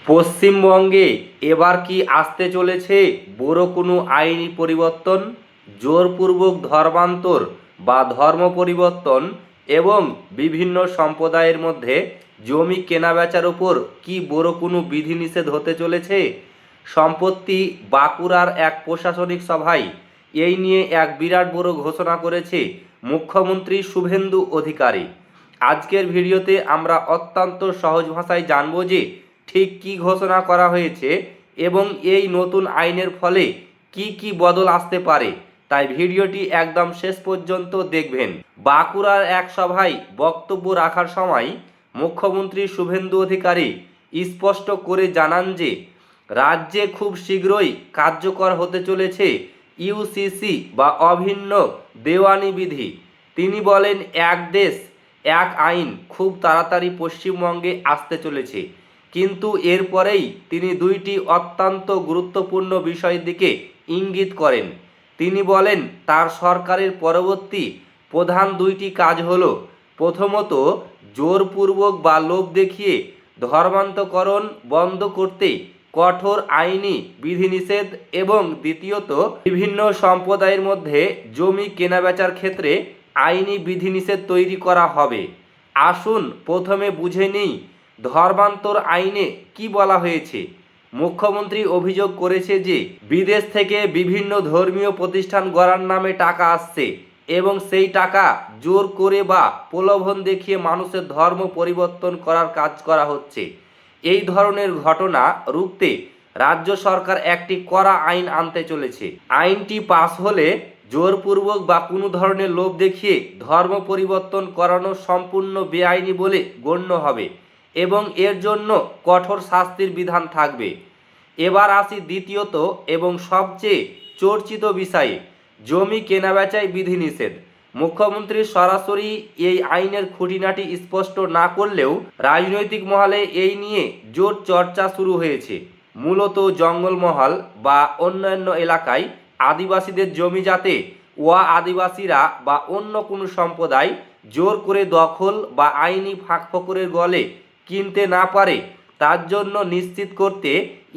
পশ্চিমবঙ্গে এবার কি আসতে চলেছে বড় কোনো আইনি পরিবর্তন? জোরপূর্বক ধর্মান্তর বা ধর্ম পরিবর্তন এবং বিভিন্ন সম্প্রদায়ের মধ্যে জমি কেনাবেচার উপর কি বড় কোনো বিধিনিষেধ হতে চলেছে? সম্প্রতি বাঁকুড়ার এক প্রশাসনিক সভায় এই নিয়ে এক বিরাট বড় ঘোষণা করেছে মুখ্যমন্ত্রী শুভেন্দু অধিকারী। আজকের ভিডিওতে আমরা অত্যন্ত সহজ ভাষায় জানবো যে ঠিক কী ঘোষণা করা হয়েছে এবং এই নতুন আইনের ফলে কি কি বদল আসতে পারে, তাই ভিডিওটি একদম শেষ পর্যন্ত দেখবেন। বাঁকুড়ার এক সভায় বক্তব্য রাখার সময় মুখ্যমন্ত্রী শুভেন্দু অধিকারী স্পষ্ট করে জানান যে রাজ্যে খুব শীঘ্রই কার্যকর হতে চলেছে ইউসিসি বা অভিন্ন দেওয়ানি বিধি। তিনি বলেন, এক দেশ এক আইন খুব তাড়াতাড়ি পশ্চিমবঙ্গে আসতে চলেছে, কিন্তু এরপরেই তিনি দুইটি অত্যন্ত গুরুত্বপূর্ণ বিষয়ের দিকে ইঙ্গিত করেন। তিনি বলেন, তার সরকারের পরবর্তী প্রধান দুইটি কাজ হলো, প্রথমত জোরপূর্বক বা লোভ দেখিয়ে ধর্মান্তকরণ বন্ধ করতে কঠোর আইনি বিধিনিষেধ এবং দ্বিতীয়ত বিভিন্ন সম্প্রদায়ের মধ্যে জমি কেনাবেচার ক্ষেত্রে আইনি বিধিনিষেধ তৈরি করা হবে। আসুন প্রথমে বুঝে নিই ধর্মান্তর আইনে কি বলা হয়েছে। মুখ্যমন্ত্রী অভিযোগ করেছে যে বিদেশ থেকে বিভিন্ন ধর্মীয় প্রতিষ্ঠান গড়ার নামে টাকা আসছে এবং সেই টাকা জোর করে বা প্রলোভন দেখিয়ে মানুষের ধর্ম পরিবর্তন করার কাজ করা হচ্ছে। এই ধরনের ঘটনা রুখতে রাজ্য সরকার একটি কড়া আইন আনতে চলেছে। আইনটি পাস হলে জোরপূর্বক বা কোনো ধরনের লোভ দেখিয়ে ধর্ম পরিবর্তন করানো সম্পূর্ণ বেআইনি বলে গণ্য হবে এবং এর জন্য কঠোর শাস্তির বিধান থাকবে। এবার আসি দ্বিতীয়ত এবং সবচেয়ে চর্চিত বিষয়ে, জমি কেনাবেচায় বিধিনিষেধ। মুখ্যমন্ত্রী সরাসরি এই আইনের খুঁটিনাটি স্পষ্ট না করলেও রাজনৈতিক মহলে এই নিয়ে জোর চর্চা শুরু হয়েছে। মূলত জঙ্গলমহল বা অন্যান্য এলাকায় আদিবাসীদের জমি যাতে আদিবাসীরা বা অন্য কোনো সম্প্রদায় জোর করে দখল বা আইনি ফাঁকফোকরের গলে কিনতে না পারে, তার জন্য নিশ্চিত করতে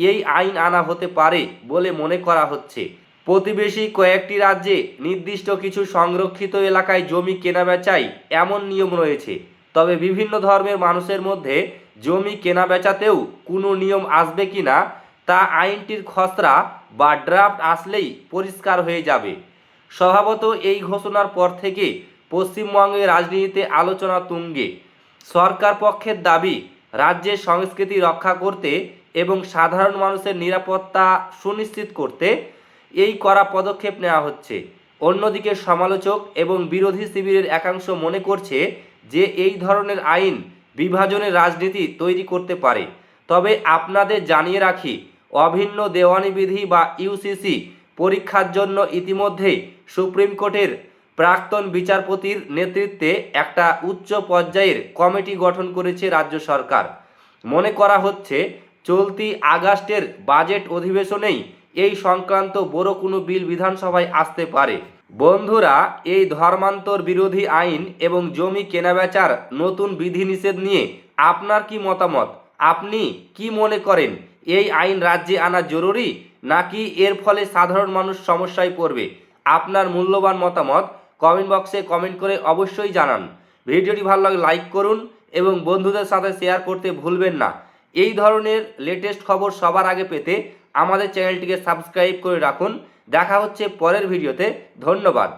এই আইন আনা হতে পারে বলে মনে করা হচ্ছে। প্রতিবেশী কয়েকটি রাজ্যে নির্দিষ্ট কিছু সংরক্ষিত এলাকায় জমি কেনাবেচায় এমন নিয়ম রয়েছে, তবে বিভিন্ন ধর্মের মানুষের মধ্যে জমি কেনাবেচাতেও কোনো নিয়ম আসবে কি না তা আইনটির খসড়া বা ড্রাফট আসলেই পরিষ্কার হয়ে যাবে। স্বভাবত এই ঘোষণার পর থেকে পশ্চিমবঙ্গের রাজনীতিতে আলোচনা তুঙ্গে। সরকার পক্ষের দাবি, রাজ্যের সংস্কৃতি রক্ষা করতে এবং সাধারণ মানুষের নিরাপত্তা সুনিশ্চিত করতে এই কড়া পদক্ষেপ নেওয়া হচ্ছে। অন্যদিকে সমালোচক এবং বিরোধী শিবিরের একাংশ মনে করছে যে এই ধরনের আইন বিভাজনের রাজনীতি তৈরি করতে পারে। তবে আপনাদের জানিয়ে রাখি, অভিন্ন দেওয়ানি বিধি বা ইউসিসি পরীক্ষার জন্য ইতিমধ্যে সুপ্রিম কোর্টের প্রাক্তন বিচারপতির নেতৃত্বে একটা উচ্চ পর্যায়ের কমিটি গঠন করেছে রাজ্য সরকার। মনে করা হচ্ছে চলতি আগস্টের বাজেট অধিবেশনেই এই সংক্রান্ত বড় কোনো বিল বিধানসভায় আসতে পারে। বন্ধুরা, এই ধর্মান্তর বিরোধী আইন এবং জমি কেনাবেচার নতুন বিধিনিষেধ নিয়ে আপনার কি মতামত? আপনি কি মনে করেন, এই আইন রাজ্যে আনা জরুরি নাকি এর ফলে সাধারণ মানুষ সমস্যায় পড়বে? আপনার মূল্যবান মতামত কমেন্ট বক্সে কমেন্ট করে অবশ্যই জানান। ভিডিওটি ভালো লাগলে লাইক করুন এবং বন্ধুদের সাথে শেয়ার করতে ভুলবেন না। এই ধরনের লেটেস্ট খবর সবার আগে পেতে আমাদের চ্যানেলটিকে সাবস্ক্রাইব করে রাখুন। দেখা হচ্ছে পরের ভিডিওতে। ধন্যবাদ।